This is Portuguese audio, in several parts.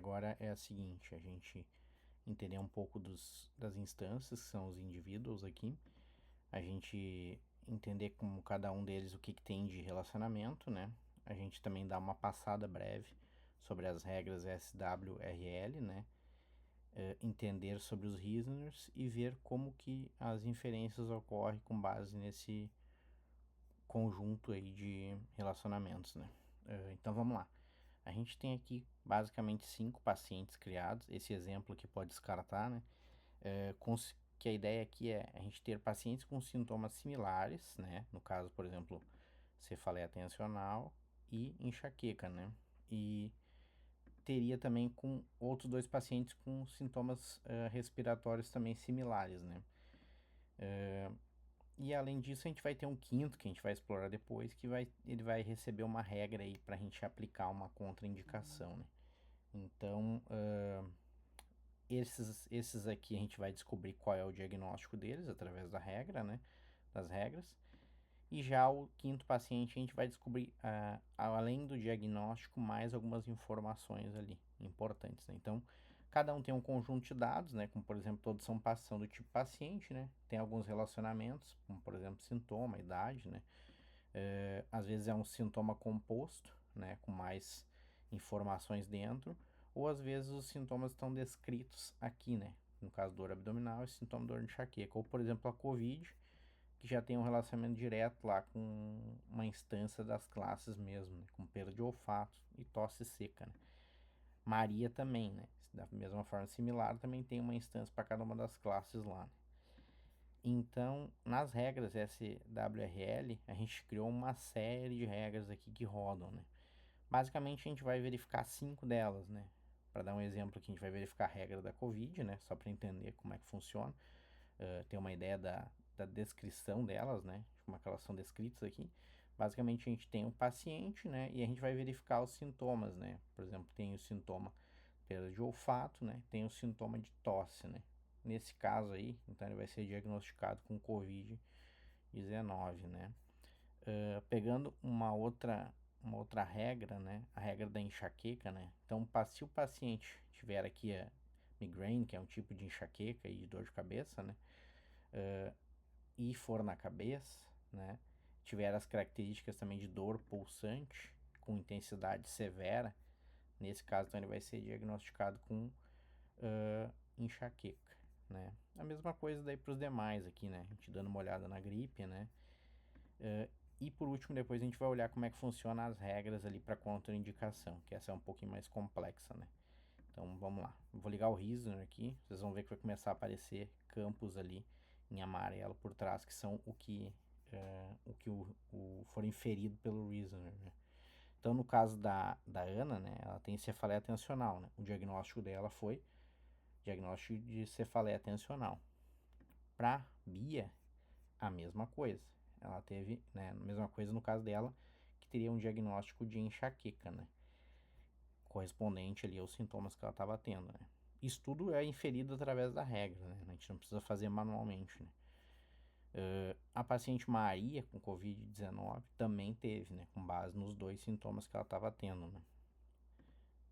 agora é a seguinte, a gente entender um pouco das instâncias, que são os indivíduos aqui, a gente entender como cada um deles o que tem de relacionamento, né? A gente também dá uma passada breve sobre as regras SWRL, né? Entender sobre os reasoners e ver como que as inferências ocorrem com base nesse conjunto aí de relacionamentos, né? Então vamos lá. A gente tem aqui basicamente 5 pacientes criados. Esse exemplo aqui pode descartar, né? Que a ideia aqui é a gente ter pacientes com sintomas similares, né? No caso, por exemplo, cefaleia tensional e enxaqueca, né? E teria também com outros 2 pacientes com sintomas respiratórios também similares, né? E além disso, a gente vai ter um quinto que a gente vai explorar depois, que ele vai receber uma regra aí para a gente aplicar uma contraindicação, né? Então, esses aqui a gente vai descobrir qual é o diagnóstico deles através da regra, né? Das regras. E já o quinto paciente a gente vai descobrir, além do diagnóstico, mais algumas informações ali importantes, né? Então, cada um tem um conjunto de dados, né? Como, por exemplo, todos são do tipo paciente, né? Tem alguns relacionamentos, como, por exemplo, sintoma, idade, né? Às vezes é um sintoma composto, né? Com mais informações dentro, ou às vezes os sintomas estão descritos aqui, né? No caso, dor abdominal e sintoma de dor de enxaqueca. Ou, por exemplo, a COVID, que já tem um relacionamento direto lá com uma instância das classes mesmo, né? Com perda de olfato e tosse seca, né? Maria também, né? Da mesma forma similar, também tem uma instância para cada uma das classes lá, né? Então, nas regras SWRL, a gente criou uma série de regras aqui que rodam, né? Basicamente, a gente vai verificar 5 delas, né? Para dar um exemplo aqui, a gente vai verificar a regra da COVID, né? Só para entender como é que funciona, ter uma ideia da descrição delas, né? Como é que elas são descritas aqui. Basicamente, a gente tem um paciente, né? E a gente vai verificar os sintomas, né? Por exemplo, tem o sintoma perda de olfato, né? Tem o sintoma de tosse, né? Nesse caso aí, então ele vai ser diagnosticado com COVID-19, né? Pegando uma outra regra, né? A regra da enxaqueca, né? Então, se o paciente tiver aqui a migraine, que é um tipo de enxaqueca e de dor de cabeça, né? E for na cabeça, né? Tiver as características também de dor pulsante com intensidade severa, nesse caso, então ele vai ser diagnosticado com enxaqueca, né? A mesma coisa daí para os demais aqui, né? A gente dando uma olhada na gripe, né? E por último, depois a gente vai olhar como é que funciona as regras ali para contraindicação, que essa é um pouquinho mais complexa, né? Então vamos lá. Vou ligar o Reasoner aqui, vocês vão ver que vai começar a aparecer campos ali em amarelo por trás, que são o que for inferido pelo Reasoner, né? Então no caso da Ana, né, ela tem cefaleia tensional, né? O diagnóstico dela foi diagnóstico de cefaleia tensional. Para Bia, a mesma coisa. Ela teve, né, a mesma coisa no caso dela, que teria um diagnóstico de enxaqueca, né? Correspondente ali aos sintomas que ela estava tendo, né? Isso tudo é inferido através da regra, né? A gente não precisa fazer manualmente, né? A paciente Maria com Covid-19 também teve, né? Com base nos 2 sintomas que ela estava tendo, né?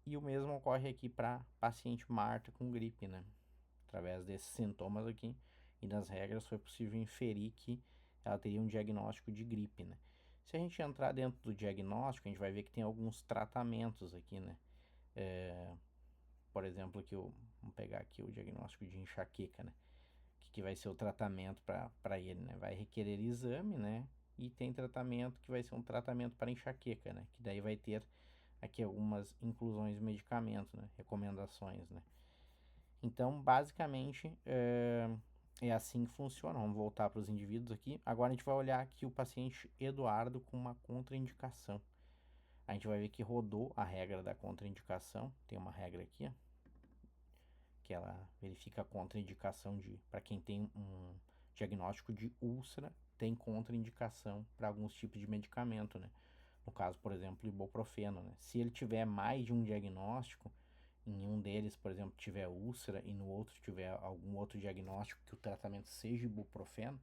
E o mesmo ocorre aqui para paciente Marta com gripe, né? Através desses sintomas aqui e das regras foi possível inferir que ela teria um diagnóstico de gripe, né? Se a gente entrar dentro do diagnóstico, a gente vai ver que tem alguns tratamentos aqui, né? Por exemplo, aqui vamos pegar aqui o diagnóstico de enxaqueca, né? Que vai ser o tratamento para ele, né? Vai requerer exame, né? E tem tratamento que vai ser um tratamento para enxaqueca, né? Que daí vai ter aqui algumas inclusões de medicamentos, né? Recomendações, né? Então, basicamente, é assim que funciona. Vamos voltar para os indivíduos aqui. Agora a gente vai olhar aqui o paciente Eduardo com uma contraindicação. A gente vai ver que rodou a regra da contraindicação. Tem uma regra aqui, ó, que ela verifica a contraindicação para quem tem um diagnóstico de úlcera, tem contraindicação para alguns tipos de medicamento, né? No caso, por exemplo, ibuprofeno, né? Se ele tiver mais de um diagnóstico, em um deles, por exemplo, tiver úlcera e no outro tiver algum outro diagnóstico que o tratamento seja ibuprofeno,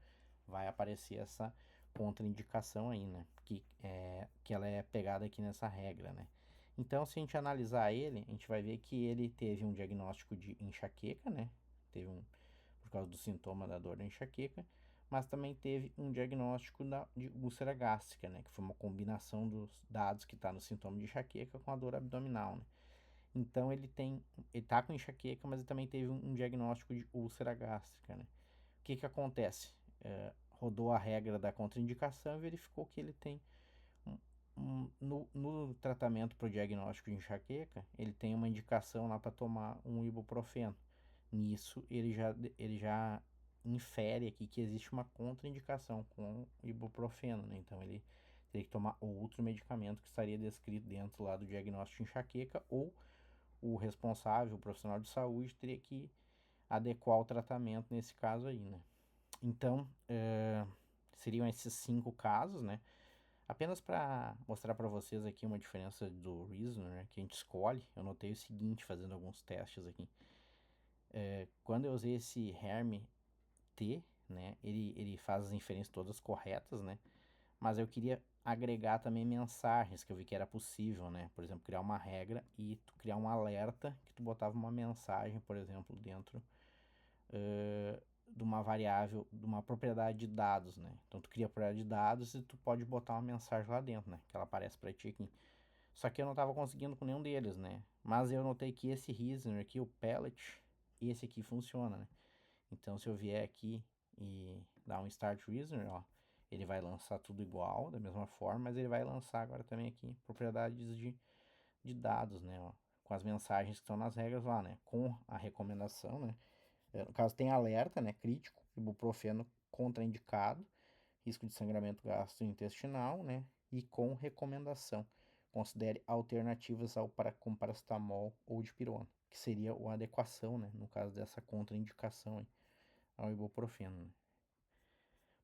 vai aparecer essa contraindicação aí, né? Que ela é pegada aqui nessa regra, né? Então, se a gente analisar ele, a gente vai ver que ele teve um diagnóstico de enxaqueca, né? Teve por causa do sintoma da dor da enxaqueca, mas também teve um diagnóstico de úlcera gástrica, né? Que foi uma combinação dos dados que está no sintoma de enxaqueca com a dor abdominal, né? Então ele tá com enxaqueca, mas ele também teve um diagnóstico de úlcera gástrica, né? O que que acontece? Rodou a regra da contraindicação e verificou que ele tem no tratamento para o diagnóstico de enxaqueca, ele tem uma indicação lá para tomar um ibuprofeno. Nisso, ele já infere aqui que existe uma contraindicação com o ibuprofeno, né? Então, ele teria que tomar outro medicamento que estaria descrito dentro lá do diagnóstico de enxaqueca, ou o responsável, o profissional de saúde, teria que adequar o tratamento nesse caso aí, né? Então, seriam esses 5 casos, né? Apenas para mostrar para vocês aqui uma diferença do Reasoner, né, que a gente escolhe, eu notei o seguinte fazendo alguns testes aqui. Quando eu usei esse Herm T, né, ele faz as inferências todas corretas, né? Mas eu queria agregar também mensagens que eu vi que era possível, né? Por exemplo, criar uma regra e tu criar um alerta que tu botava uma mensagem, por exemplo, dentro de uma variável, de uma propriedade de dados, né? Então tu cria a propriedade de dados e tu pode botar uma mensagem lá dentro, né? Que ela aparece para ti aqui. Só que eu não estava conseguindo com nenhum deles, né? Mas eu notei que esse reasoner aqui, o pellet, esse aqui funciona, né? Então se eu vier aqui e dar um start reasoner, ó, ele vai lançar tudo igual, da mesma forma, mas ele vai lançar agora também aqui propriedades de dados, né? Ó, com as mensagens que estão nas regras lá, né? Com a recomendação, né? No caso tem alerta, né? Crítico, ibuprofeno contraindicado, risco de sangramento gastrointestinal, né? E com recomendação. Considere alternativas com paracetamol ou dipirona, que seria a adequação, né? No caso dessa contraindicação aí, ao ibuprofeno, né?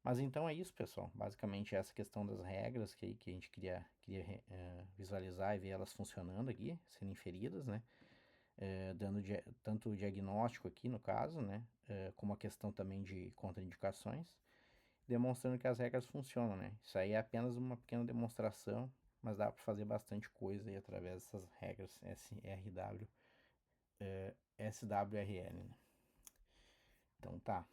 Mas então é isso, pessoal. Basicamente essa questão das regras que a gente queria visualizar e ver elas funcionando aqui, sendo inferidas, né? Dando tanto o diagnóstico aqui no caso, né? Como a questão também de contraindicações, demonstrando que as regras funcionam, né? Isso aí é apenas uma pequena demonstração, mas dá para fazer bastante coisa aí através dessas regras SRW, SWRL, né? Então tá.